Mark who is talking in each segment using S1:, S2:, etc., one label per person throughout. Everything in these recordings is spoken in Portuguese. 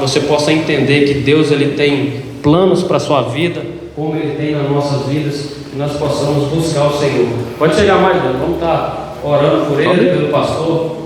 S1: você possa entender que Deus ele tem planos para a sua vida, como Ele tem nas nossas vidas, que nós possamos buscar o Senhor. Pode chegar mais, Deus. Vamos estar orando por ele, pelo pastor.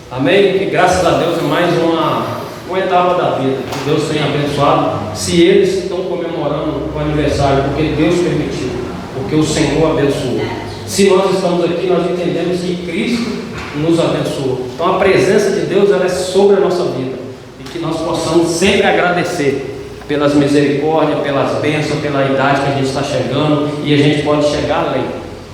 S1: Amém? Que graças a Deus é mais uma etapa da vida que Deus tem abençoado. Se eles estão comemorando o aniversário, porque Deus permitiu, porque o Senhor abençoou. Se nós estamos aqui, nós entendemos que Cristo nos abençoou. Então a presença de Deus ela é sobre a nossa vida. E que nós possamos sempre agradecer pelas misericórdias, pelas bênçãos, pela idade que a gente está chegando, e a gente pode chegar além.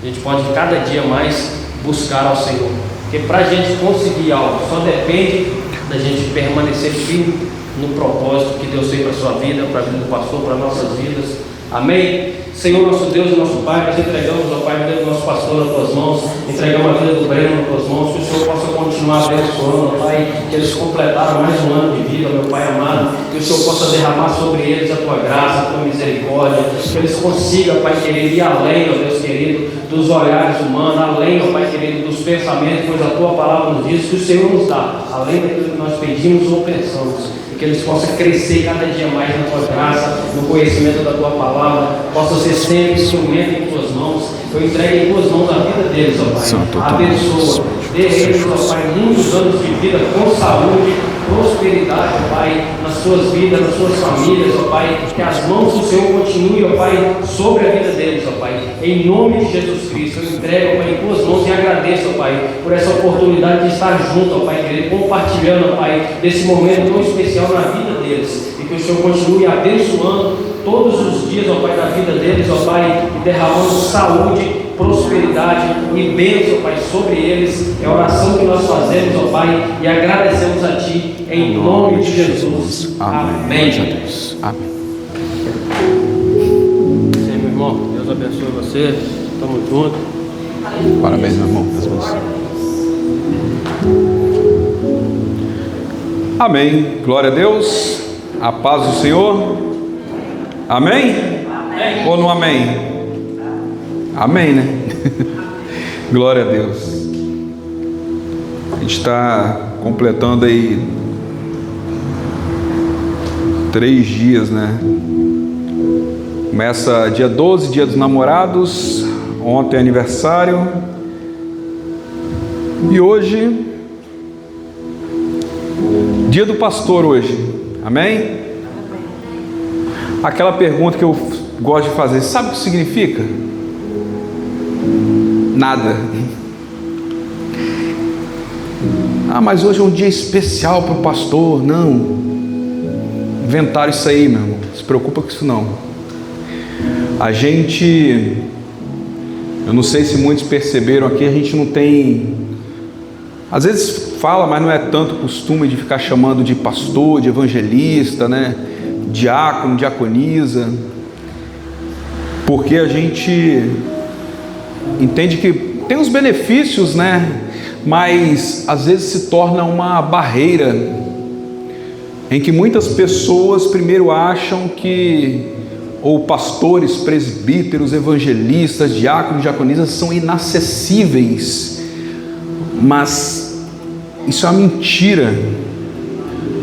S1: A gente pode cada dia mais buscar ao Senhor, porque para a gente conseguir algo só depende da gente permanecer firme no propósito que Deus tem para a sua vida, para a vida do pastor, para as nossas vidas. Amém? Senhor, nosso Deus e nosso Pai, nós entregamos, ó Pai, a vida do nosso pastor nas tuas mãos, entregamos a vida do Breno nas tuas mãos, que o Senhor possa continuar abençoando, ó Pai, que eles completaram mais um ano de vida, meu Pai amado, que o Senhor possa derramar sobre eles a tua graça, a tua misericórdia, que eles consigam, Pai querido, ir além, ó Deus querido, dos olhares humanos, além, ó Pai querido, dos pensamentos, pois a tua palavra nos diz que o Senhor nos dá, além daquilo que nós pedimos ou pensamos. Que eles possam crescer cada dia mais na tua graça, no conhecimento da tua palavra, possam ser sempre instrumento em tuas mãos. Eu entrego em tuas mãos a vida deles, ó Pai. Abençoa, dê eles, ó Pai, muitos anos de vida com saúde, prosperidade, ó Pai, nas suas vidas, nas suas famílias, ó Pai. Que as mãos do Senhor continuem, ó Pai, sobre a vida deles, ó Pai. Em nome de Jesus Cristo, eu entrego, ó Pai, em tuas mãos e agradeço, ó Pai, por essa oportunidade de estar junto, ó Pai, querido, compartilhando, ó Pai, desse momento tão especial na vida deles. E que o Senhor continue abençoando todos os dias, ó Pai, da vida deles, ó Pai, e derramando saúde, prosperidade e bênção, ó Pai, sobre eles. É a oração que nós fazemos, ó Pai, e agradecemos a Ti, em nome de Jesus. Amém.
S2: Amém.
S1: Sim, meu irmão, Deus abençoe você. Estamos juntos.
S2: Parabéns, meu irmão. Deus abençoe. Amém. Glória a Deus. A paz do Senhor. Amém?
S1: Amém.
S2: Ou não amém? Amém, né? Glória a Deus. A gente está completando aí 3 dias, né? Começa dia 12, dia dos namorados. Ontem é aniversário. E hoje, dia do pastor hoje. Amém? Aquela pergunta que eu gosto de fazer, sabe o que significa? Nada. Ah, mas hoje é um dia especial para o pastor. Não. Inventaram isso aí, meu irmão. Não se preocupa com isso não. A gente, eu não sei se muitos perceberam aqui, a gente não tem, às vezes fala, mas não é tanto costume de ficar chamando de pastor, de evangelista, né? Diácono, diaconisa, porque a gente entende que tem os benefícios, né? Mas às vezes se torna uma barreira em que muitas pessoas primeiro acham que ou pastores, presbíteros, evangelistas, diáconos, diaconisas são inacessíveis, mas isso é uma mentira,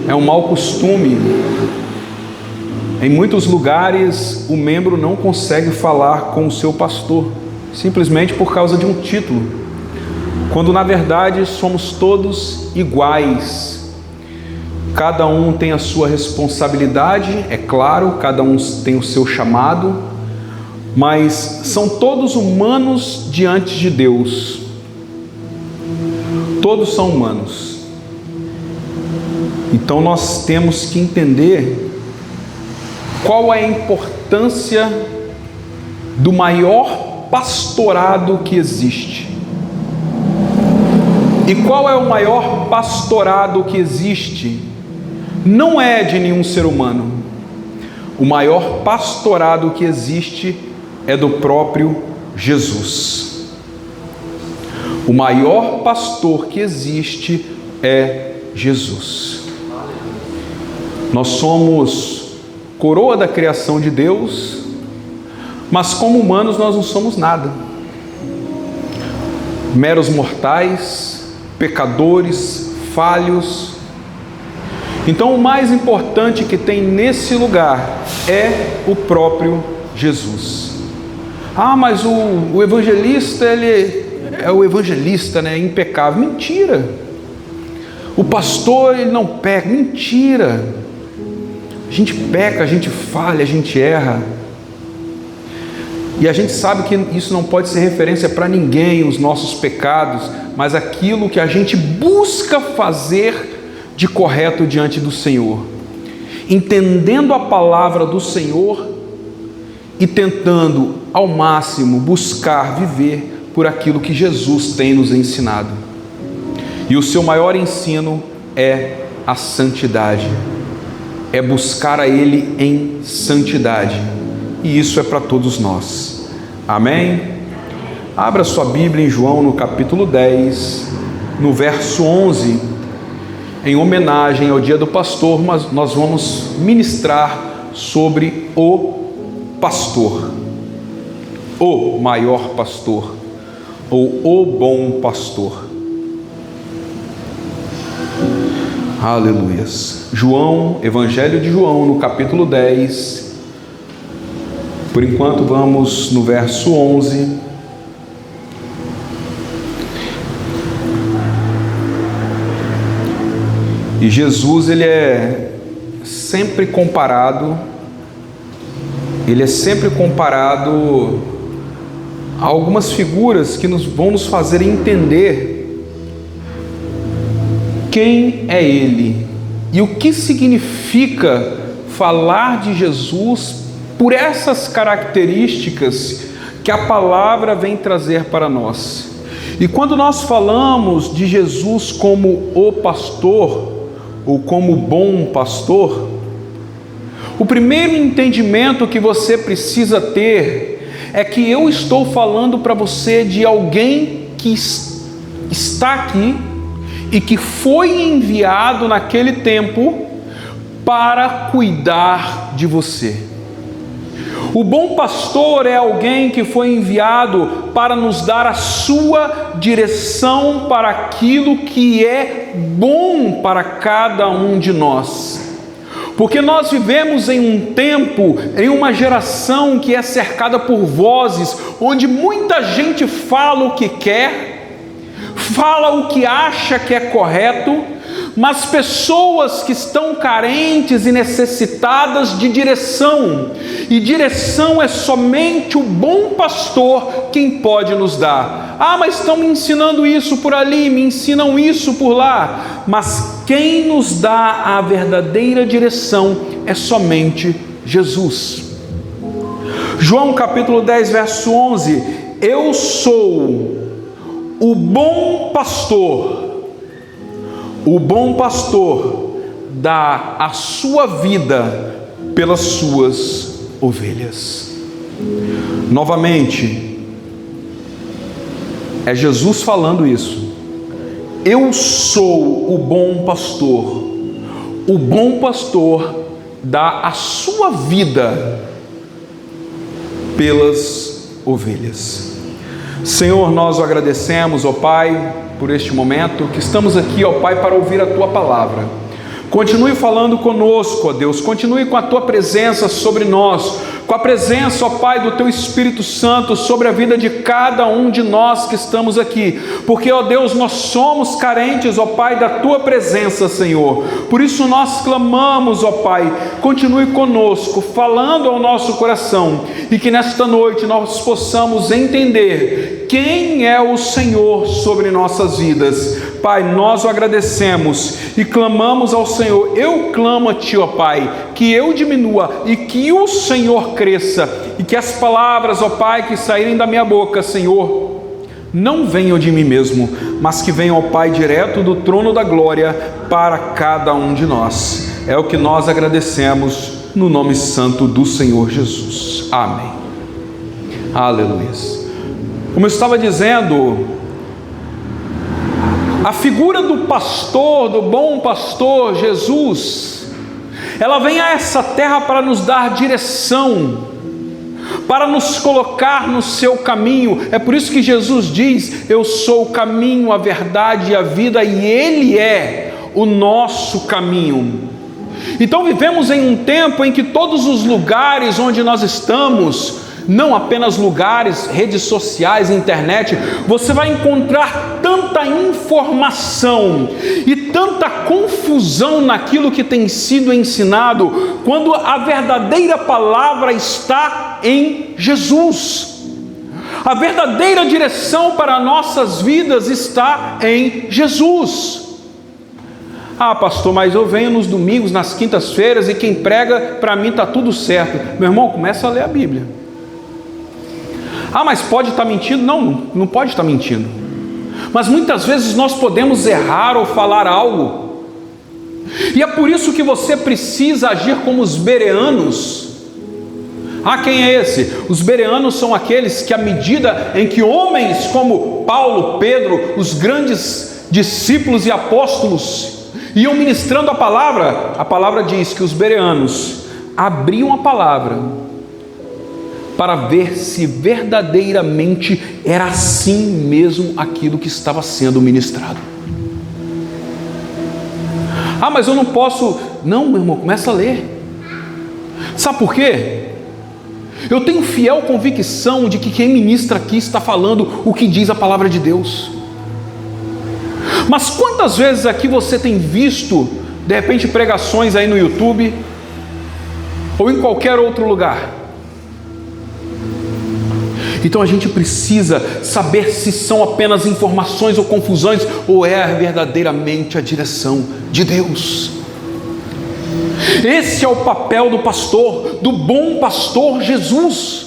S2: é um mau costume. Em muitos lugares o membro não consegue falar com o seu pastor, simplesmente por causa de um título, quando na verdade somos todos iguais. Cada um tem a sua responsabilidade, é claro, cada um tem o seu chamado, mas são todos humanos diante de Deus. Todos são humanos. Então nós temos que entender qual é a importância do maior pastorado que existe. E qual é o maior pastorado que existe? Não é de nenhum ser humano. O maior pastorado que existe é do próprio Jesus. O maior pastor que existe é Jesus. Nós somos coroa da criação de Deus, mas como humanos nós não somos nada. Meros mortais, pecadores, falhos. Então o mais importante que tem nesse lugar é o próprio Jesus. Ah, mas o evangelista, ele é o evangelista, né? Impecável. Mentira. O pastor, ele não peca. Mentira. A gente peca, a gente falha, a gente erra. E a gente sabe que isso não pode ser referência para ninguém, os nossos pecados, mas aquilo que a gente busca fazer de correto diante do Senhor, entendendo a palavra do Senhor e tentando ao máximo buscar viver por aquilo que Jesus tem nos ensinado. E o seu maior ensino é a santidade, é buscar a Ele em santidade, e isso é para todos nós. Amém? Abra sua Bíblia em João no capítulo 10, no verso 11. Em homenagem ao dia do pastor, mas nós vamos ministrar sobre o pastor, o maior pastor, ou o bom pastor. Aleluias. João, Evangelho de João, no capítulo 10. Por enquanto vamos no verso 11. E Jesus, ele é sempre comparado a algumas figuras que vão nos fazer entender quem é Ele e o que significa falar de Jesus por essas características que a palavra vem trazer para nós. E quando nós falamos de Jesus como o pastor, ou como bom pastor, o primeiro entendimento que você precisa ter é que eu estou falando para você de alguém que está aqui e que foi enviado naquele tempo para cuidar de você. O bom pastor é alguém que foi enviado para nos dar a sua direção para aquilo que é bom para cada um de nós. Porque nós vivemos em um tempo, em uma geração que é cercada por vozes, onde muita gente fala o que quer, fala o que acha que é correto, mas pessoas que estão carentes e necessitadas de direção, e direção é somente o bom pastor quem pode nos dar. Ah, mas estão me ensinando isso por ali, me ensinam isso por lá, mas quem nos dá a verdadeira direção é somente Jesus. João capítulo 10, verso 11: eu sou o bom pastor. O bom pastor dá a sua vida pelas suas ovelhas. Novamente, é Jesus falando isso. Eu sou o bom pastor. O bom pastor dá a sua vida pelas ovelhas. Senhor, nós o agradecemos, ó Pai, por este momento que estamos aqui, ó Pai, para ouvir a Tua palavra. Continue falando conosco, ó Deus, continue com a Tua presença sobre nós, com a presença, ó Pai, do Teu Espírito Santo sobre a vida de cada um de nós que estamos aqui, porque, ó Deus, nós somos carentes, ó Pai, da Tua presença, Senhor. Por isso nós clamamos, ó Pai, continue conosco, falando ao nosso coração, e que nesta noite nós possamos entender quem é o Senhor sobre nossas vidas. Pai, nós o agradecemos e clamamos ao Senhor. Eu clamo a Ti, ó Pai, que eu diminua e que o Senhor cresça, e que as palavras, ó Pai, que saírem da minha boca, Senhor, não venham de mim mesmo, mas que venham, ó Pai, direto do trono da glória para cada um de nós. É o que nós agradecemos no nome santo do Senhor Jesus. Amém. Aleluia. Como eu estava dizendo, a figura do pastor, do bom pastor Jesus, ela vem a essa terra para nos dar direção, para nos colocar no seu caminho. É por isso que Jesus diz: eu sou o caminho, a verdade e a vida, e Ele é o nosso caminho. Então vivemos em um tempo em que todos os lugares onde nós estamos, não apenas lugares, redes sociais, internet, você vai encontrar tanta informação e tanta confusão naquilo que tem sido ensinado, quando a verdadeira palavra está em Jesus. A verdadeira direção para nossas vidas está em Jesus. Ah, pastor, mas eu venho nos domingos, nas quintas-feiras, e quem prega, para mim está tudo certo. Meu irmão, começa a ler a Bíblia. Ah, mas pode estar mentindo? Não pode estar mentindo. Mas muitas vezes nós podemos errar ou falar algo. E é por isso que você precisa agir como os bereanos. Ah, quem é esse? Os bereanos são aqueles que, à medida em que homens como Paulo, Pedro, os grandes discípulos e apóstolos, iam ministrando a palavra diz que os bereanos abriam a palavra para ver se verdadeiramente era assim mesmo aquilo que estava sendo ministrado. Ah, mas eu não posso. Não, meu irmão, começa a ler. Sabe por quê? Eu tenho fiel convicção de que quem ministra aqui está falando o que diz a palavra de Deus. Mas quantas vezes aqui você tem visto, de repente, pregações aí no YouTube, ou em qualquer outro lugar? Então a gente precisa saber se são apenas informações ou confusões, ou é verdadeiramente a direção de Deus. Esse é o papel do pastor, do bom pastor Jesus.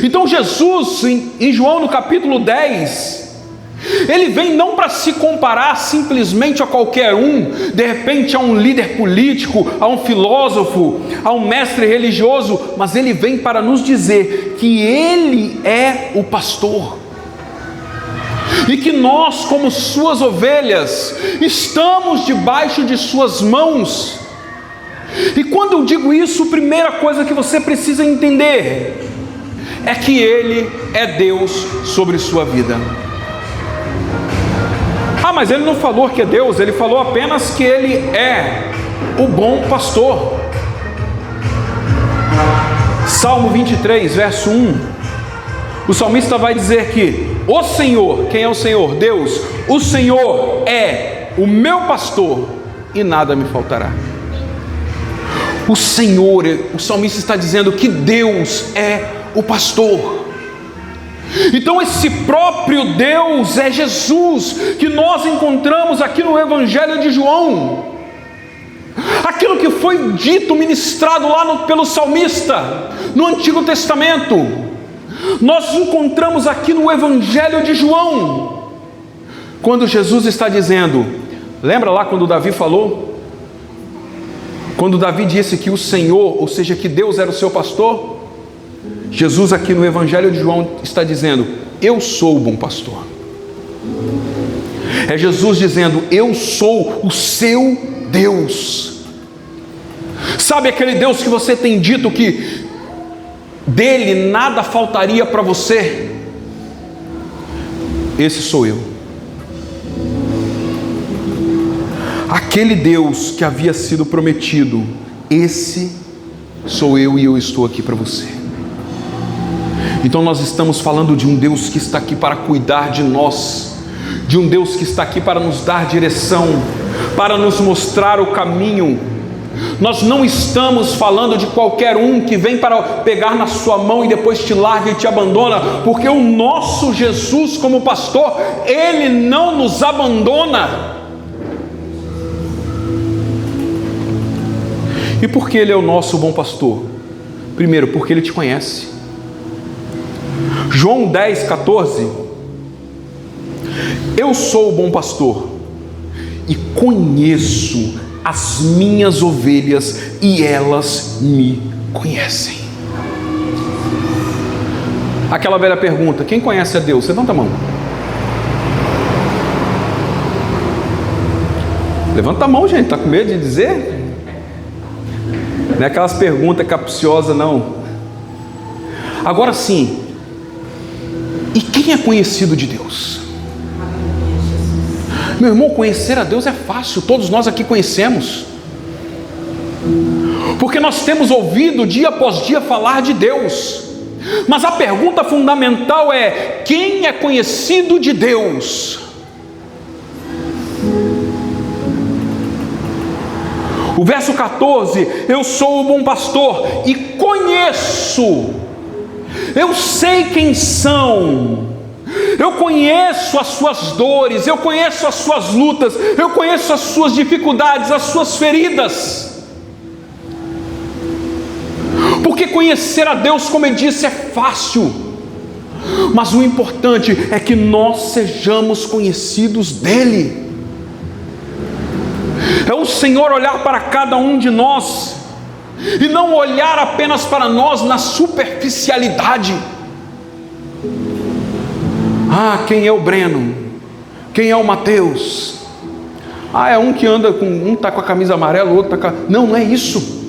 S2: Então Jesus, em João no capítulo 10, ele vem não para se comparar simplesmente a qualquer um, de repente a um líder político, a um filósofo, a um mestre religioso, mas ele vem para nos dizer que ele é o pastor. E que nós, como suas ovelhas, estamos debaixo de suas mãos. E quando eu digo isso, a primeira coisa que você precisa entender é que Ele é Deus sobre sua vida. Ah, mas Ele não falou que é Deus, Ele falou apenas que Ele é o bom pastor. Salmo 23, verso 1, o salmista vai dizer que o Senhor, quem é o Senhor? Deus. O Senhor é o meu pastor e nada me faltará. O Senhor, o salmista está dizendo que Deus é o pastor. Então esse próprio Deus é Jesus, que nós encontramos aqui no Evangelho de João. Aquilo que foi dito, ministrado lá pelo salmista, no Antigo Testamento, nós encontramos aqui no Evangelho de João, quando Jesus está dizendo, lembra lá quando Davi falou? Quando Davi disse que o Senhor, ou seja, que Deus era o seu pastor, Jesus aqui no Evangelho de João está dizendo, eu sou o bom pastor. É Jesus dizendo, eu sou o seu Deus. Sabe aquele Deus que você tem dito que dele nada faltaria para você? Esse sou eu. Aquele Deus que havia sido prometido, esse sou eu e eu estou aqui para você. Então nós estamos falando de um Deus que está aqui para cuidar de nós, de um Deus que está aqui para nos dar direção, para nos mostrar o caminho. Nós não estamos falando de qualquer um que vem para pegar na sua mão e depois te larga e te abandona, porque o nosso Jesus como pastor, Ele não nos abandona. E por que Ele é o nosso bom pastor? Primeiro, porque Ele te conhece. João 10, 14, eu sou o bom pastor e conheço as minhas ovelhas e elas me conhecem. Aquela velha pergunta, quem conhece a Deus? Levanta a mão. Levanta a mão, gente, está com medo de dizer? Não é aquelas perguntas capciosas, não. Agora sim, e quem é conhecido de Deus? Meu irmão, conhecer a Deus é fácil, todos nós aqui conhecemos. Porque nós temos ouvido dia após dia falar de Deus, mas a pergunta fundamental é: quem é conhecido de Deus? O verso 14: eu sou o bom pastor e conheço, eu sei quem são, eu conheço as suas dores, eu conheço as suas lutas, eu conheço as suas dificuldades, as suas feridas. Porque conhecer a Deus, como eu disse, é fácil, mas o importante é que nós sejamos conhecidos dEle. É o Senhor olhar para cada um de nós e não olhar apenas para nós na superficialidade. Ah, quem é o Breno? Quem é o Mateus? Ah, é um que anda com... um está com a camisa amarela, o outro está com a... Não é isso.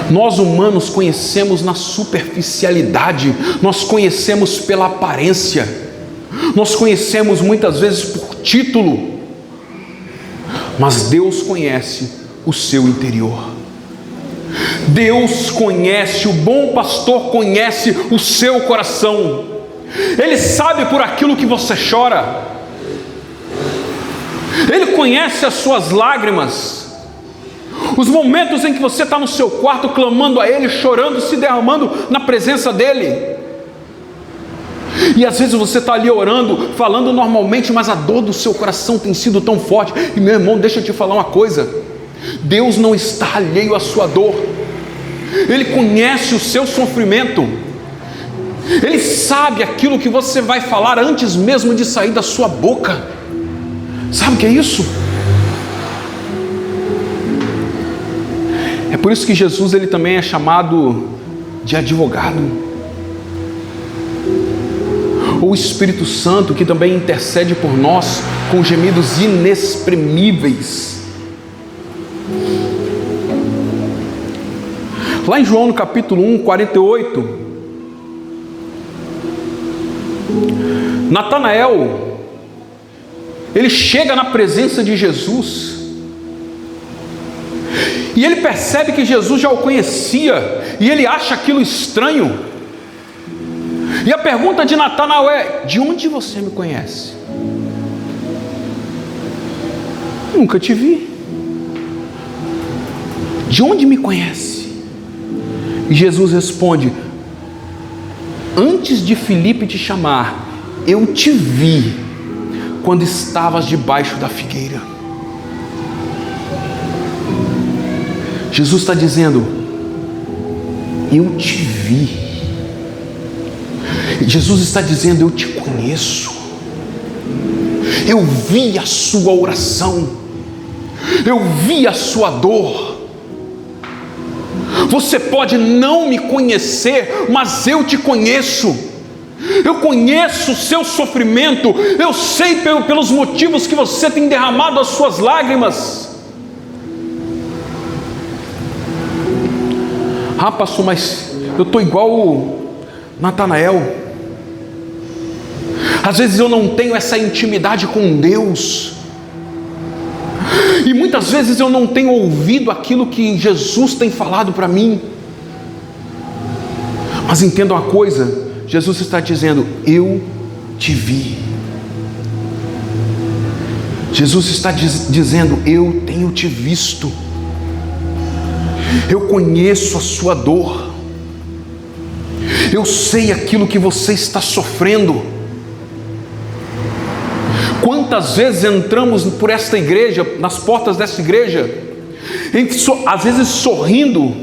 S2: Nós humanos conhecemos na superficialidade, nós conhecemos pela aparência, nós conhecemos muitas vezes por título, mas Deus conhece o seu interior. Deus conhece, o bom pastor conhece o seu coração. Ele sabe por aquilo que você chora, Ele conhece as suas lágrimas, os momentos em que você está no seu quarto clamando a Ele, chorando, se derramando na presença dEle. E às vezes você está ali orando, falando normalmente, mas a dor do seu coração tem sido tão forte. E meu irmão, deixa eu te falar uma coisa: Deus não está alheio à sua dor, Ele conhece o seu sofrimento, Ele sabe aquilo que você vai falar antes mesmo de sair da sua boca. Sabe o que é isso? É por isso que Jesus, ele também é chamado de advogado, ou Espírito Santo, que também intercede por nós com gemidos inexprimíveis. Lá em João no capítulo 1, 48, Natanael, ele chega na presença de Jesus, e ele percebe que Jesus já o conhecia, e ele acha aquilo estranho. E a pergunta de Natanael é: de onde você me conhece? Nunca te vi. De onde me conhece? E Jesus responde: antes de Filipe te chamar, eu te vi quando estavas debaixo da figueira. Jesus está dizendo: eu te vi. Jesus está dizendo: eu te conheço, eu vi a sua oração, eu vi a sua dor. Você pode não me conhecer, mas eu te conheço. Eu conheço o seu sofrimento, eu sei pelos motivos que você tem derramado as suas lágrimas. Ah, pastor, mas eu estou igual o Natanael. Às vezes eu não tenho essa intimidade com Deus, e muitas vezes eu não tenho ouvido aquilo que Jesus tem falado para mim. Mas entenda uma coisa: Jesus está dizendo: eu te vi. Jesus está dizendo: eu tenho te visto, eu conheço a sua dor, eu sei aquilo que você está sofrendo. Quantas vezes entramos por esta igreja, nas portas desta igreja, às vezes sorrindo,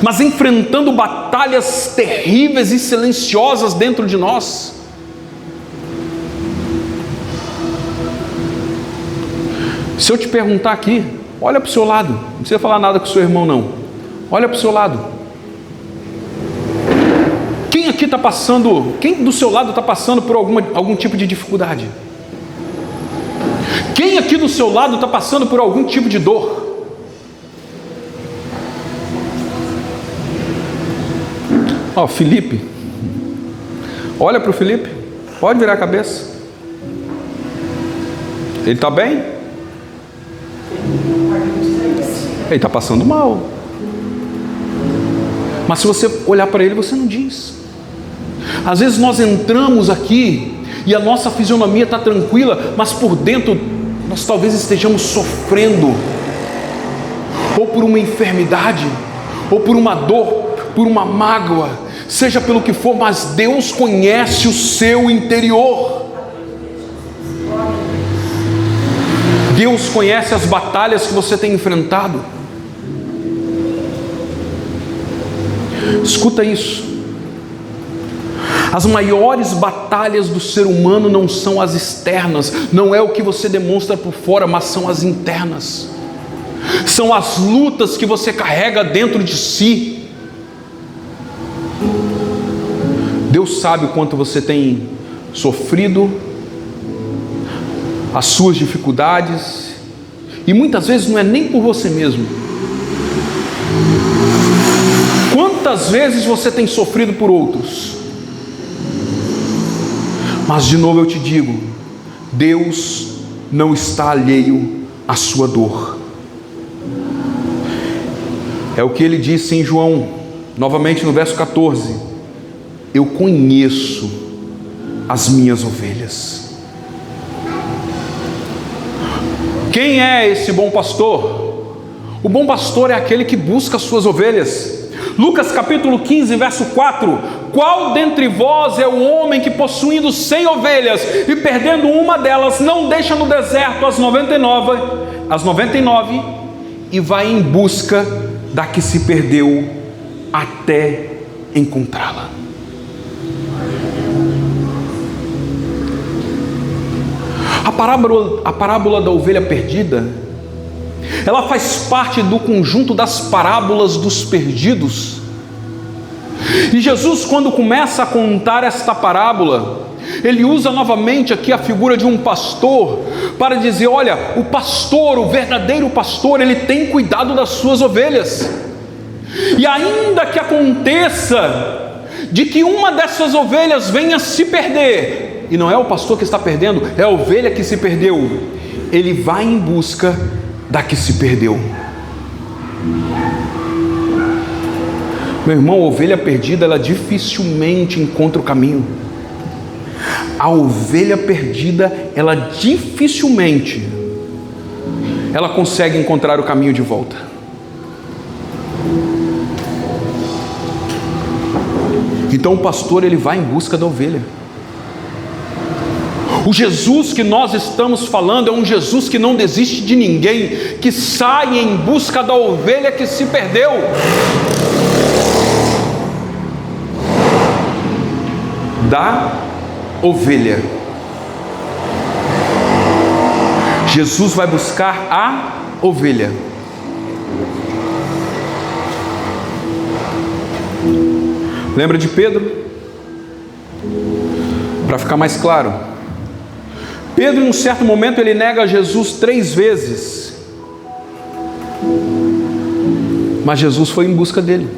S2: mas enfrentando batalhas terríveis e silenciosas dentro de nós. Se eu te perguntar aqui, olha para o seu lado, não precisa falar nada com o seu irmão não, olha para o seu lado. Quem aqui está passando, quem do seu lado está passando por algum tipo de dificuldade? Quem aqui do seu lado está passando por algum tipo de dor? Ó, Felipe, olha para o Felipe, pode virar a cabeça. Ele está bem? Ele está passando mal. Mas se você olhar para ele, você não diz. Às vezes nós entramos aqui e a nossa fisionomia está tranquila, mas por dentro nós talvez estejamos sofrendo, ou por uma enfermidade, ou por uma dor, por uma mágoa, seja pelo que for, mas Deus conhece o seu interior. Deus conhece as batalhas que você tem enfrentado. Escuta isso. As maiores batalhas do ser humano não são as externas, não é o que você demonstra por fora, mas são as internas. São as lutas que você carrega dentro de si. Deus sabe o quanto você tem sofrido, as suas dificuldades, e muitas vezes não é nem por você mesmo. Quantas vezes você tem sofrido por outros? Mas de novo eu te digo, Deus não está alheio à sua dor. É o que ele disse em João, novamente no verso 14: eu conheço as minhas ovelhas. Quem é esse bom pastor? O bom pastor é aquele que busca as suas ovelhas. Lucas capítulo 15, verso 4: qual dentre vós é o homem que, possuindo 100 ovelhas e perdendo uma delas, não deixa no deserto as 99 e vai em busca da que se perdeu até encontrá-la? A parábola da ovelha perdida, ela faz parte do conjunto das parábolas dos perdidos. E Jesus, quando começa a contar esta parábola, ele usa novamente aqui a figura de um pastor para dizer: olha, o pastor, o verdadeiro pastor, ele tem cuidado das suas ovelhas. E ainda que aconteça de que uma dessas ovelhas venha se perder, e não é o pastor que está perdendo, é a ovelha que se perdeu, ele vai em busca da que se perdeu. Meu irmão, a ovelha perdida, ela dificilmente encontra o caminho. A ovelha perdida, ela dificilmente ela consegue encontrar o caminho de volta. Então o pastor, ele vai em busca da ovelha. O Jesus que nós estamos falando é um Jesus que não desiste de ninguém, que sai em busca da ovelha que se perdeu. Da ovelha. Jesus vai buscar a ovelha. Lembra de Pedro? Para ficar mais claro, Pedro, em um certo momento, ele nega Jesus 3 vezes. Mas Jesus foi em busca dele.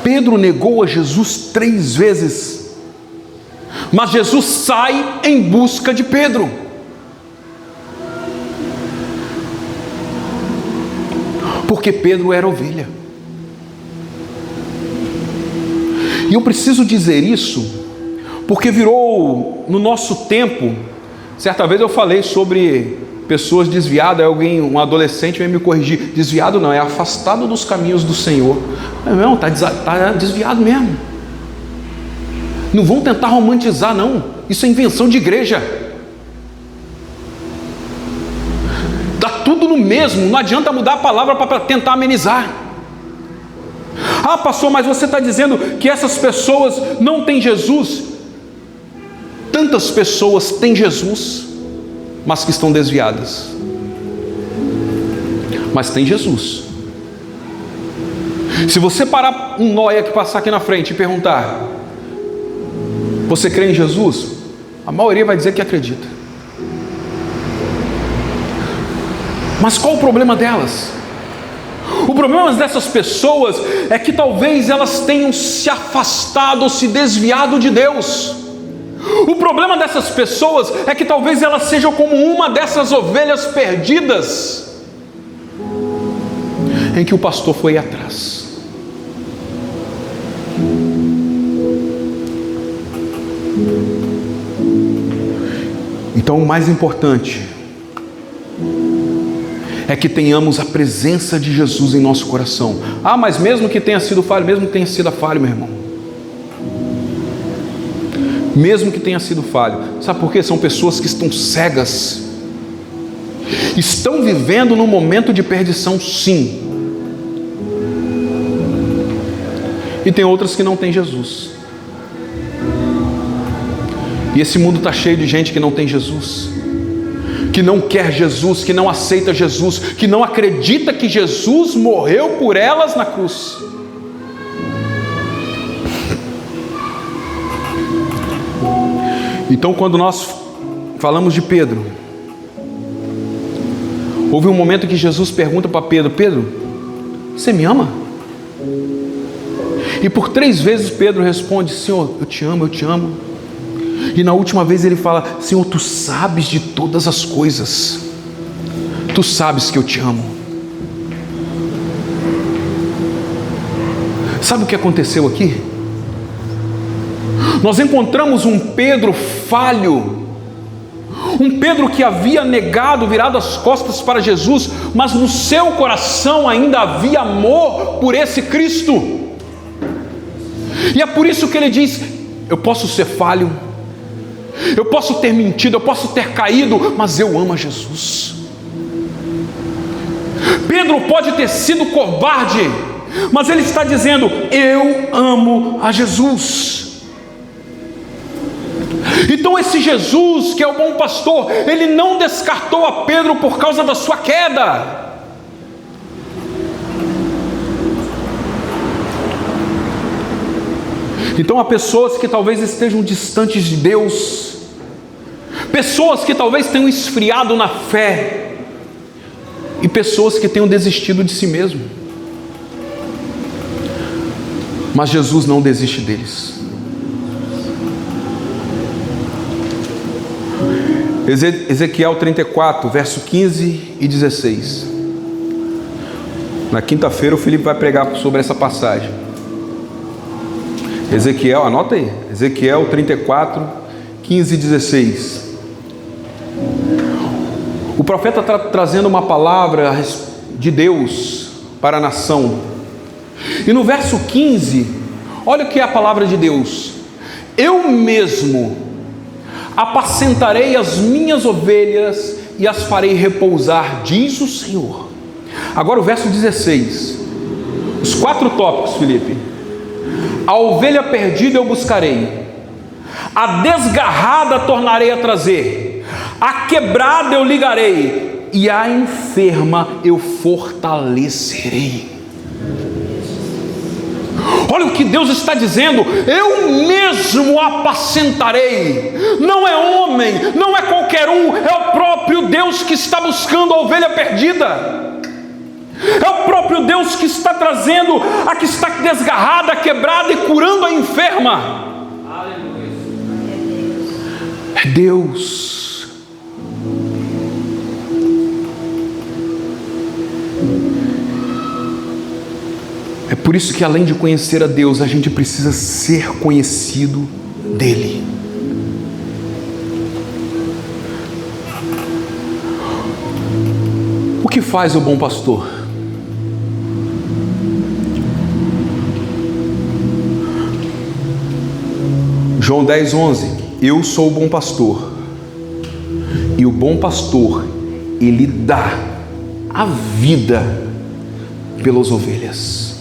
S2: Pedro negou a Jesus 3 vezes. Mas Jesus sai em busca de Pedro. Porque Pedro era ovelha. E eu preciso dizer isso porque virou no nosso tempo. Certa vez eu falei sobre pessoas desviadas, um adolescente veio me corrigir. Desviado não, é afastado dos caminhos do Senhor. Não, está desviado mesmo. Não vão tentar romantizar não, isso é invenção de igreja. Dá tudo no mesmo, não adianta mudar a palavra para tentar amenizar. Ah, pastor, mas você está dizendo que essas pessoas não têm Jesus. Tantas pessoas têm Jesus, mas que estão desviadas. Mas tem Jesus. Se você parar um nóia que passar aqui na frente e perguntar: você crê em Jesus? A maioria vai dizer que acredita. Mas qual o problema delas? O problema dessas pessoas é que talvez elas tenham se afastado ou se desviado de Deus. O problema dessas pessoas é que talvez elas sejam como uma dessas ovelhas perdidas, em que o pastor foi atrás. Então o mais importante é que tenhamos a presença de Jesus em nosso coração. Ah, mas mesmo que tenha sido falho, mesmo que tenha sido falho, meu irmão, mesmo que tenha sido falho, sabe por quê? São pessoas que estão cegas, estão vivendo num momento de perdição, sim, e tem outras que não têm Jesus. E esse mundo está cheio de gente que não tem Jesus, que não quer Jesus, que não aceita Jesus, que não acredita que Jesus morreu por elas na cruz. Então, quando nós falamos de Pedro, houve um momento que Jesus pergunta para Pedro: Pedro, você me ama? E por 3 vezes Pedro responde: Senhor, eu te amo, eu te amo. E na última vez ele fala: Senhor, tu sabes de todas as coisas, tu sabes que eu te amo. Sabe o que aconteceu aqui? Nós encontramos um Pedro falho, um Pedro que havia negado, virado as costas para Jesus, mas no seu coração ainda havia amor por esse Cristo. E é por isso que ele diz: eu posso ser falho, eu posso ter mentido, eu posso ter caído, mas eu amo a Jesus. Pedro pode ter sido covarde, mas ele está dizendo: eu amo a Jesus. Então esse Jesus, que é o bom pastor, ele não descartou a Pedro por causa da sua queda. Então há pessoas que talvez estejam distantes de Deus, pessoas que talvez tenham esfriado na fé, e pessoas que tenham desistido de si mesmo. Mas Jesus não desiste deles. Ezequiel 34, verso 15 e 16. Na quinta-feira o Felipe vai pregar sobre essa passagem. Ezequiel, anota aí, Ezequiel 34, 15 e 16. O profeta está trazendo uma palavra de Deus para a nação. E no verso 15, olha o que é a palavra de Deus: eu mesmo apacentarei as minhas ovelhas e as farei repousar, diz o Senhor. Agora o verso 16, os 4 tópicos, Felipe. A ovelha perdida eu buscarei, a desgarrada tornarei a trazer, a quebrada eu ligarei, e a enferma eu fortalecerei. Olha o que Deus está dizendo: eu mesmo apacentarei. Não é homem, não é qualquer um, é o próprio Deus que está buscando a ovelha perdida. É o próprio Deus que está trazendo a que está desgarrada, quebrada e curando a enferma. Aleluia. É Deus. É por isso que, além de conhecer a Deus, a gente precisa ser conhecido dele. O que faz o bom pastor? João 10, 11. Eu sou o bom pastor, e o bom pastor, ele dá a vida pelas ovelhas.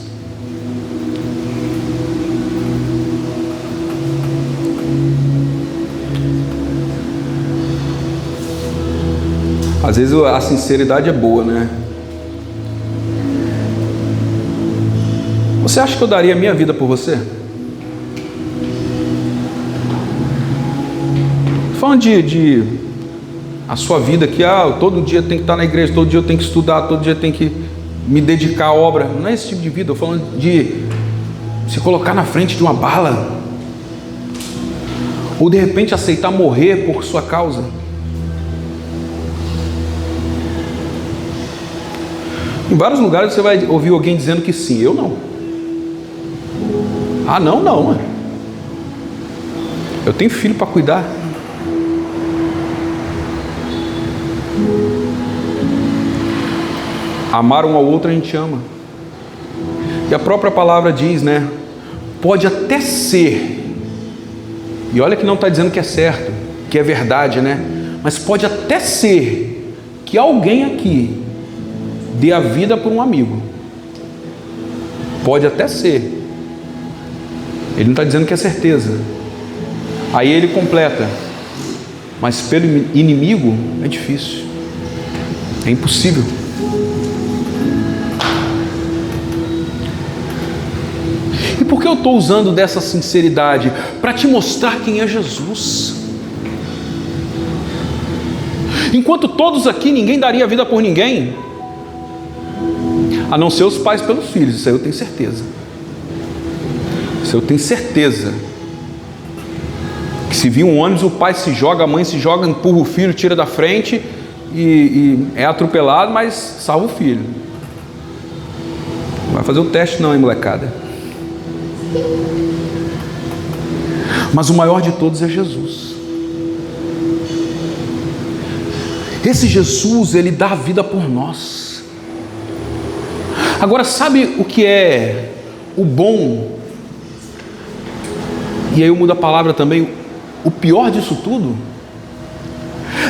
S2: Às vezes a sinceridade é boa, né? Você acha que eu daria a minha vida por você? Falando de a sua vida aqui, todo dia tem que estar na igreja, todo dia eu tenho que estudar, todo dia eu tenho que me dedicar à obra. Não é esse tipo de vida. Eu falando de se colocar na frente de uma bala. Ou de repente aceitar morrer por sua causa. Em vários lugares você vai ouvir alguém dizendo que sim, eu não. Ah, não. Eu tenho filho para cuidar. Amar um ao outro a gente ama. E a própria palavra diz, né? Pode até ser, e olha que não está dizendo que é certo, que é verdade, né? Mas pode até ser que alguém aqui dê a vida por um amigo. Pode até ser. Ele não está dizendo que é certeza. Aí ele completa: mas pelo inimigo é difícil, é impossível. E por que eu estou usando dessa sinceridade? Para te mostrar quem é Jesus. Enquanto todos aqui, ninguém daria vida por ninguém, a não ser os pais pelos filhos. Isso aí eu tenho certeza. Isso eu tenho certeza. Que se vir um ônibus, o pai se joga, a mãe se joga, empurra o filho, tira da frente e é atropelado, mas salva o filho. Não vai fazer o teste não, hein, molecada? Mas o maior de todos é Jesus. Esse Jesus, ele dá a vida por nós. Agora, sabe o que é o bom? E aí eu mudo a palavra também. O pior disso tudo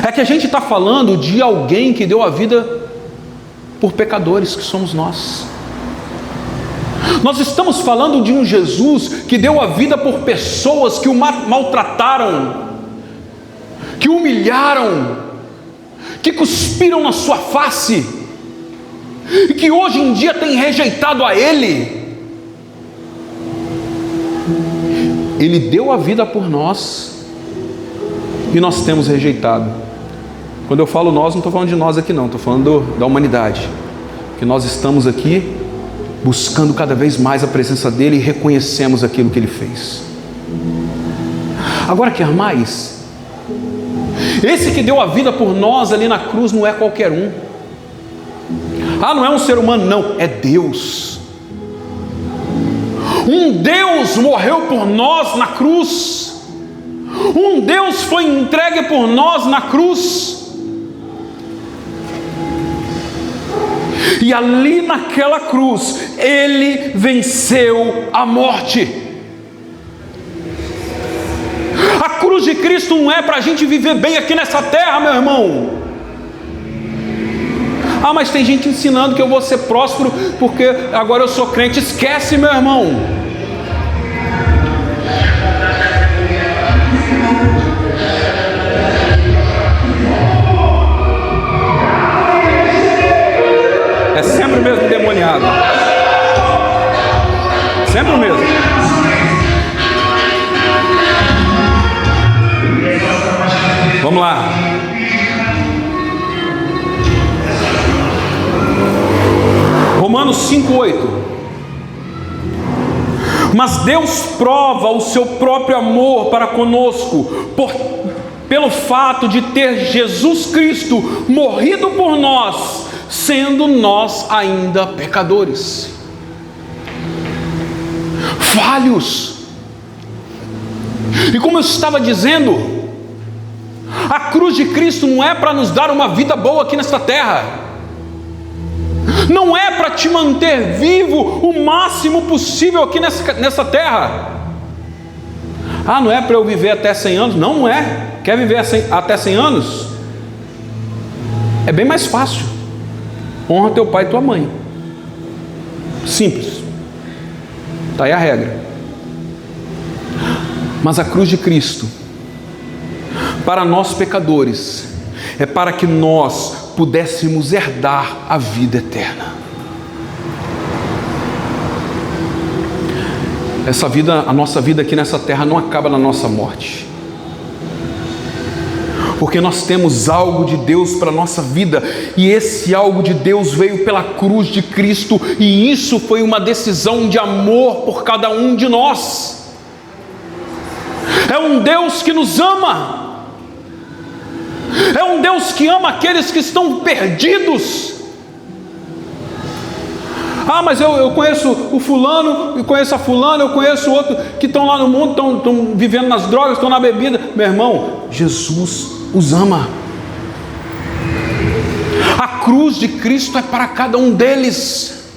S2: é que a gente está falando de alguém que deu a vida por pecadores, que somos nós. Nós estamos falando de um Jesus que deu a vida por pessoas que o maltrataram, que o humilharam, que cuspiram na sua face, e que hoje em dia tem rejeitado a Ele. Ele deu a vida por nós e nós temos rejeitado. Quando eu falo nós, não estou falando de nós aqui não, estou falando da humanidade, que nós estamos aqui buscando cada vez mais a presença dEle e reconhecemos aquilo que Ele fez. Agora quer mais? Esse que deu a vida por nós ali na cruz não é qualquer um. Ah, não é um ser humano, não, é Deus. Um Deus morreu por nós na cruz. Um Deus foi entregue por nós na cruz. E ali naquela cruz, Ele venceu a morte. A cruz de Cristo não é para a gente viver bem aqui nessa terra, meu irmão. Ah, mas tem gente ensinando que eu vou ser próspero porque agora eu sou crente. Esquece, meu irmão. É sempre o mesmo endemoniado. Sempre o mesmo. Vamos lá. Romanos 5:8. Mas Deus prova o seu próprio amor para conosco pelo fato de ter Jesus Cristo morrido por nós, sendo nós ainda pecadores, falhos. E como eu estava dizendo, a cruz de Cristo não é para nos dar uma vida boa aqui nesta terra, não é para te manter vivo o máximo possível aqui nessa terra. Ah, não é para eu viver até 100 anos? Não, não é. Quer viver até 100 anos? É bem mais fácil. Honra teu pai e tua mãe. Simples. Está aí a regra. Mas a cruz de Cristo, para nós pecadores, é para que nós pudéssemos herdar a vida eterna. Essa vida, a nossa vida aqui nessa terra não acaba na nossa morte, porque nós temos algo de Deus para a nossa vida, e esse algo de Deus veio pela cruz de Cristo, e isso foi uma decisão de amor por cada um de nós. É um Deus que nos ama. É um Deus que ama aqueles que estão perdidos. Ah, mas eu conheço o fulano, eu conheço a fulana, eu conheço o outro que estão lá no mundo, estão vivendo nas drogas, estão na bebida. Meu irmão, Jesus os ama. A cruz de Cristo é para cada um deles.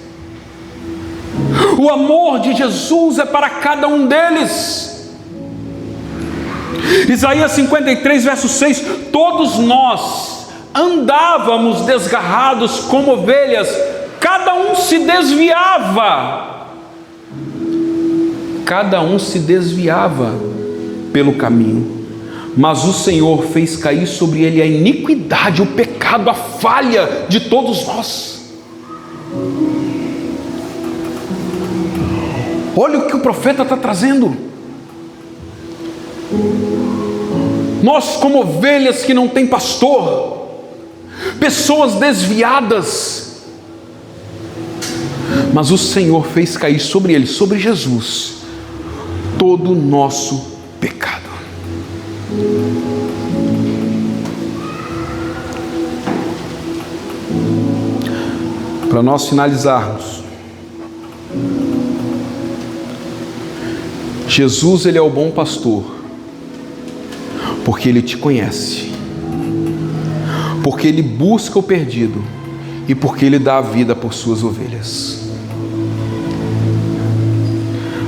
S2: O amor de Jesus é para cada um deles. Isaías 53, verso 6: todos nós andávamos desgarrados como ovelhas, cada um se desviava pelo caminho, mas o Senhor fez cair sobre ele a iniquidade, o pecado, a falha de todos nós. Olha o que o profeta está trazendo. Nós, como ovelhas que não têm pastor, pessoas desviadas, mas o Senhor fez cair sobre ele, sobre Jesus, todo o nosso pecado. Para nós finalizarmos, Jesus, ele é o bom pastor, porque ele te conhece, porque ele busca o perdido e porque ele dá a vida por suas ovelhas.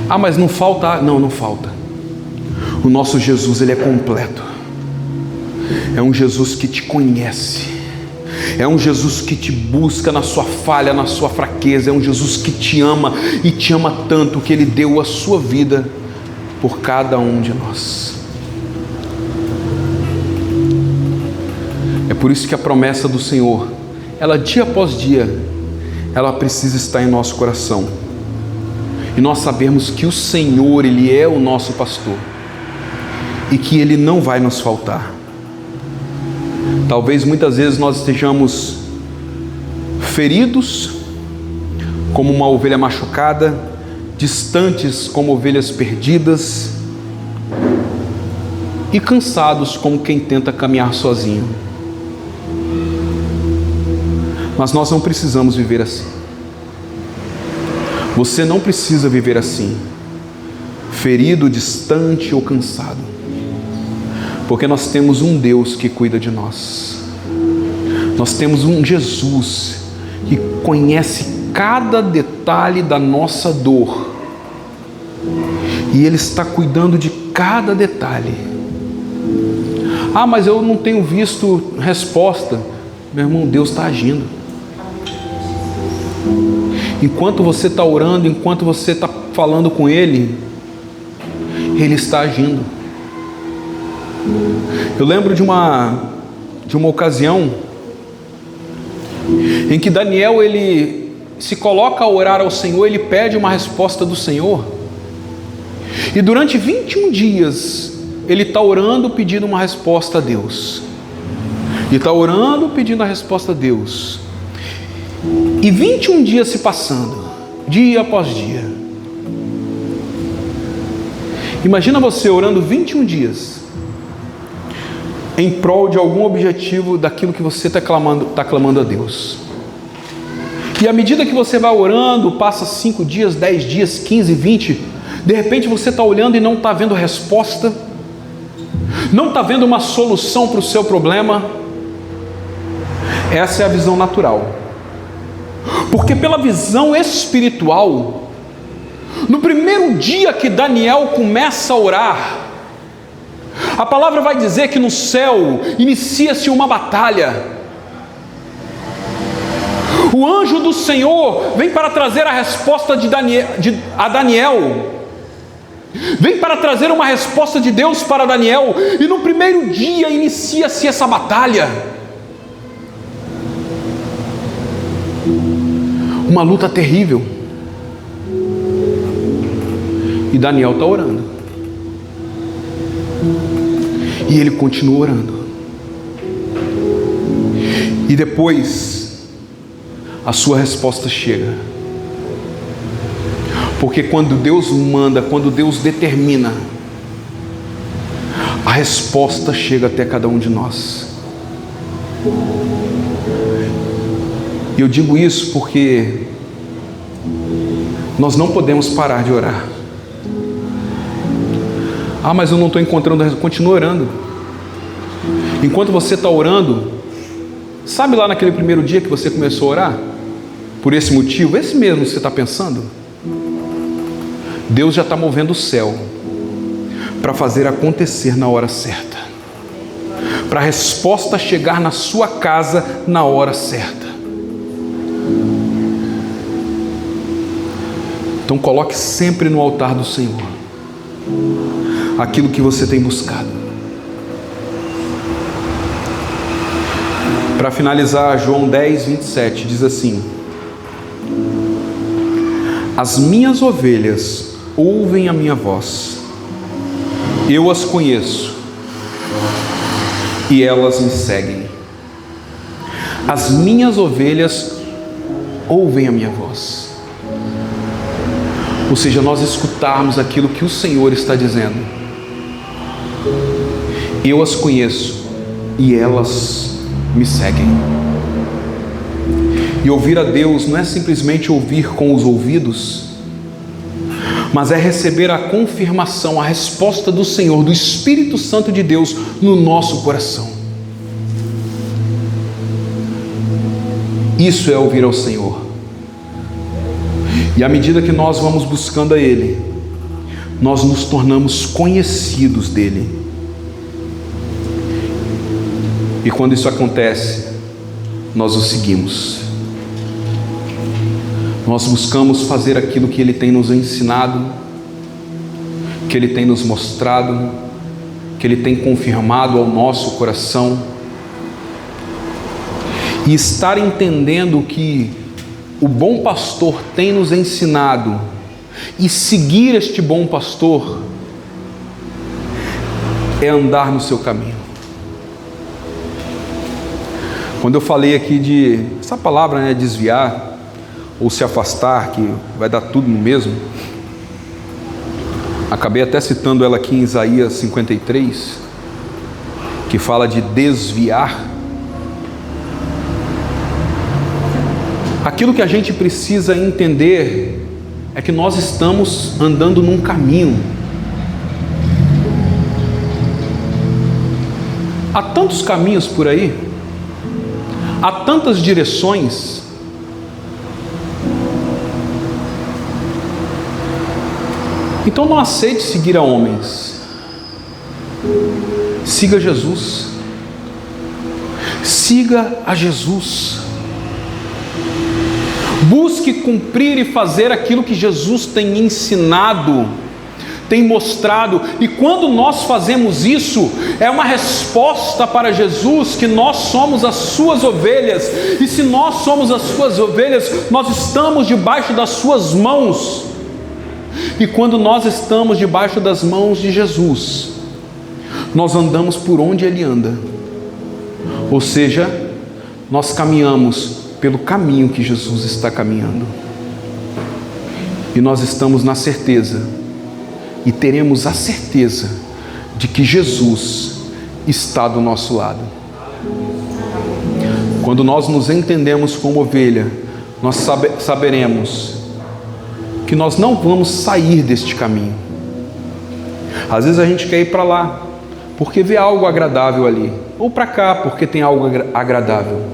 S2: Ah, mas não falta? Não, não falta. O nosso Jesus, ele é completo. É um Jesus que te conhece. É um Jesus que te busca na sua falha, na sua fraqueza. É um Jesus que te ama e te ama tanto que ele deu a sua vida por cada um de nós. É por isso que a promessa do Senhor, ela dia após dia, ela precisa estar em nosso coração. E nós sabemos que o Senhor, ele é o nosso pastor e que ele não vai nos faltar. Talvez muitas vezes nós estejamos feridos como uma ovelha machucada, distantes como ovelhas perdidas e cansados como quem tenta caminhar sozinho. Mas nós não precisamos viver assim. Você não precisa viver assim, ferido, distante ou cansado, porque nós temos um Deus que cuida de nós. Nós temos um Jesus que conhece cada detalhe da nossa dor e Ele está cuidando de cada detalhe. Ah, mas eu não tenho visto resposta. Meu irmão, Deus está agindo. Enquanto você está orando, enquanto você está falando com Ele, Ele está agindo. Eu lembro de uma ocasião em que Daniel, ele se coloca a orar ao Senhor, ele pede uma resposta do Senhor, e durante 21 dias ele está orando pedindo uma resposta a Deus, e está orando pedindo a resposta a Deus, e 21 dias se passando, dia após dia. Imagina você orando 21 dias em prol de algum objetivo daquilo que você está clamando a Deus. E à medida que você vai orando, passa 5 dias, 10 dias, 15, 20, de repente você está olhando e não está vendo resposta, não está vendo uma solução para o seu problema. Essa é a visão natural. Porque pela visão espiritual, no primeiro dia que Daniel começa a orar, a palavra vai dizer que no céu inicia-se uma batalha. O anjo do Senhor vem para trazer a resposta a Daniel. Vem para trazer uma resposta de Deus para Daniel. E no primeiro dia inicia-se essa batalha. Uma luta terrível. E Daniel está orando. E ele continua orando. E depois a sua resposta chega. Porque quando Deus manda, quando Deus determina, a resposta chega até cada um de nós. E eu digo isso porque nós não podemos parar de orar. Ah, mas eu não estou encontrando, continua orando. Enquanto você está orando, sabe lá naquele primeiro dia que você começou a orar? Por esse motivo, esse mesmo que você está pensando? Deus já está movendo o céu para fazer acontecer na hora certa, para a resposta chegar na sua casa na hora certa. Então coloque sempre no altar do Senhor aquilo que você tem buscado. Para finalizar, João 10, 27 diz assim: as minhas ovelhas ouvem a minha voz, eu as conheço e elas me seguem. As minhas ovelhas ouvem a minha voz. Ou seja, nós escutarmos aquilo que o Senhor está dizendo. Eu as conheço e elas me seguem. E ouvir a Deus não é simplesmente ouvir com os ouvidos, mas é receber a confirmação, a resposta do Senhor, do Espírito Santo de Deus no nosso coração. Isso é ouvir ao Senhor. E à medida que nós vamos buscando a Ele, nós nos tornamos conhecidos dEle. E quando isso acontece, nós o seguimos. Nós buscamos fazer aquilo que Ele tem nos ensinado, que Ele tem nos mostrado, que Ele tem confirmado ao nosso coração. E estar entendendo que o bom pastor tem nos ensinado, e seguir este bom pastor é andar no seu caminho. Quando eu falei aqui de essa palavra, né, desviar ou se afastar, que vai dar tudo no mesmo, acabei até citando ela aqui em Isaías 53, que fala de desviar. Aquilo que a gente precisa entender é que nós estamos andando num caminho. Há tantos caminhos por aí, há tantas direções. Então não aceite seguir a homens. Siga Jesus. Siga a Jesus. Busque cumprir e fazer aquilo que Jesus tem ensinado, tem mostrado. E quando nós fazemos isso, é uma resposta para Jesus que nós somos as suas ovelhas. E se nós somos as suas ovelhas, nós estamos debaixo das suas mãos. E quando nós estamos debaixo das mãos de Jesus, nós andamos por onde Ele anda. Ou seja, nós caminhamos pelo caminho que Jesus está caminhando. E nós estamos na certeza, e teremos a certeza, de que Jesus está do nosso lado. Quando nós nos entendemos como ovelha, nós saberemos que nós não vamos sair deste caminho. Às vezes a gente quer ir para lá, porque vê algo agradável ali, ou para cá, porque tem algo agradável.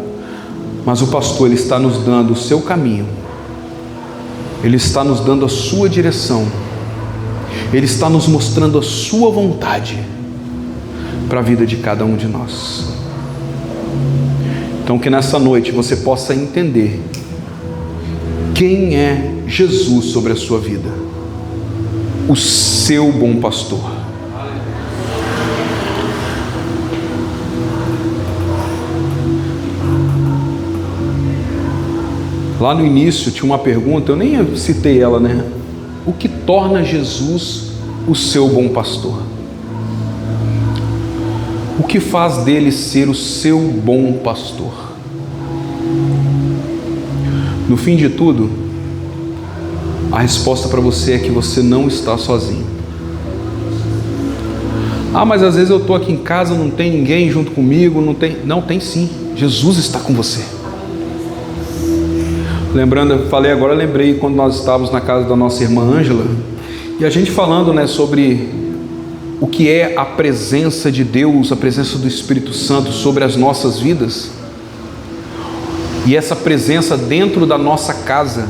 S2: Mas o pastor, ele está nos dando o seu caminho, ele está nos dando a sua direção, ele está nos mostrando a sua vontade para a vida de cada um de nós. Então que nessa noite você possa entender quem é Jesus sobre a sua vida, o seu bom pastor. Lá no início tinha uma pergunta, eu nem citei ela, né? O que torna Jesus o seu bom pastor? O que faz dele ser o seu bom pastor? No fim de tudo, a resposta para você é que você não está sozinho. Ah, mas às vezes eu estou aqui em casa, não tem ninguém junto comigo, não tem. Não, tem sim. Jesus está com você. Lembrando, eu falei agora, lembrei quando nós estávamos na casa da nossa irmã Ângela, e a gente falando, né, sobre o que é a presença de Deus, a presença do Espírito Santo sobre as nossas vidas, e essa presença dentro da nossa casa.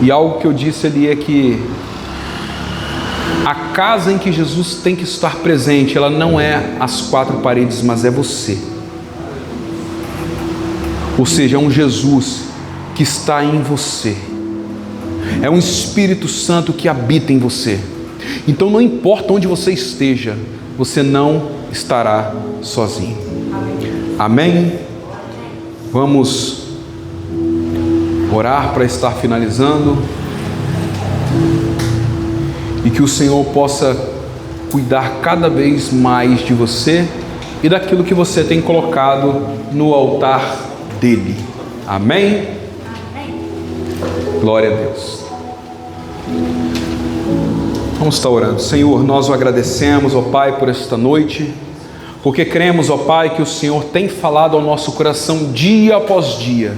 S2: E algo que eu disse ali é que a casa em que Jesus tem que estar presente, ela não é as quatro paredes, mas é você. Ou seja, é um Jesus que está em você. É um Espírito Santo que habita em você. Então não importa onde você esteja, você não estará sozinho. Amém? Vamos orar para estar finalizando. E que o Senhor possa cuidar cada vez mais de você e daquilo que você tem colocado no altar dele. Amém? Amém. Glória a Deus. Vamos estar orando. Senhor, nós o agradecemos, ó Pai, por esta noite, porque cremos, ó Pai, que o Senhor tem falado ao nosso coração dia após dia.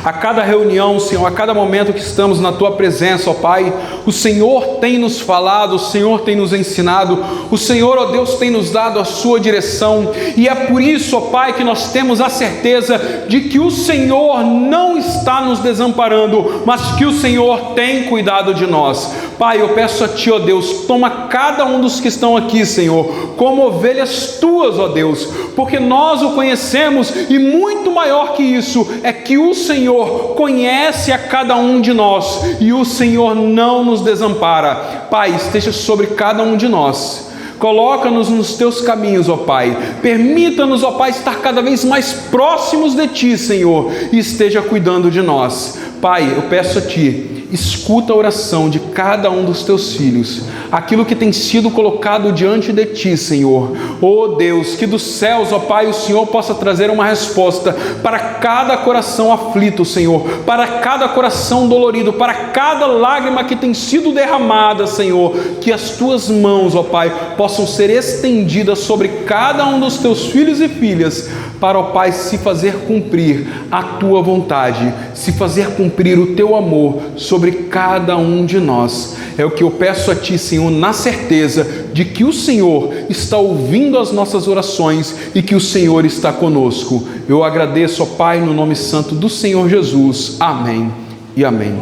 S2: A cada reunião, Senhor, a cada momento que estamos na Tua presença, ó Pai, o Senhor tem nos falado, o Senhor tem nos ensinado, o Senhor, ó Deus, tem nos dado a Sua direção, e é por isso, ó Pai, que nós temos a certeza de que o Senhor não está nos desamparando, mas que o Senhor tem cuidado de nós. Pai, eu peço a Ti, ó Deus, toma cada um dos que estão aqui, Senhor, como ovelhas Tuas, ó Deus, porque nós o conhecemos, e muito maior que isso, é que o Senhor conhece a cada um de nós, e o Senhor não nos desampara. Pai, esteja sobre cada um de nós. Coloca-nos nos Teus caminhos, ó Pai. Permita-nos, ó Pai, estar cada vez mais próximos de Ti, Senhor, e esteja cuidando de nós. Pai, eu peço a Ti, escuta a oração de cada um dos Teus filhos, aquilo que tem sido colocado diante de Ti, Senhor. Oh Deus, que dos céus, ó Pai, o Senhor possa trazer uma resposta para cada coração aflito, Senhor, para cada coração dolorido, para cada lágrima que tem sido derramada, Senhor, que as Tuas mãos, ó Pai, possam ser estendidas sobre cada um dos Teus filhos e filhas, para, ó Pai, se fazer cumprir a Tua vontade, se fazer cumprir o Teu amor sobre cada um de nós. É o que eu peço a Ti, Senhor, na certeza de que o Senhor está ouvindo as nossas orações e que o Senhor está conosco. Eu agradeço, ó Pai, no nome santo do Senhor Jesus. Amém e amém.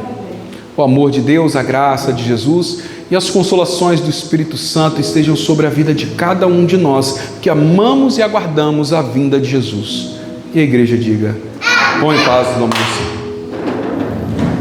S2: O amor de Deus, a graça de Jesus e as consolações do Espírito Santo estejam sobre a vida de cada um de nós que amamos e aguardamos a vinda de Jesus. E a igreja diga: põe em paz no nome do Senhor.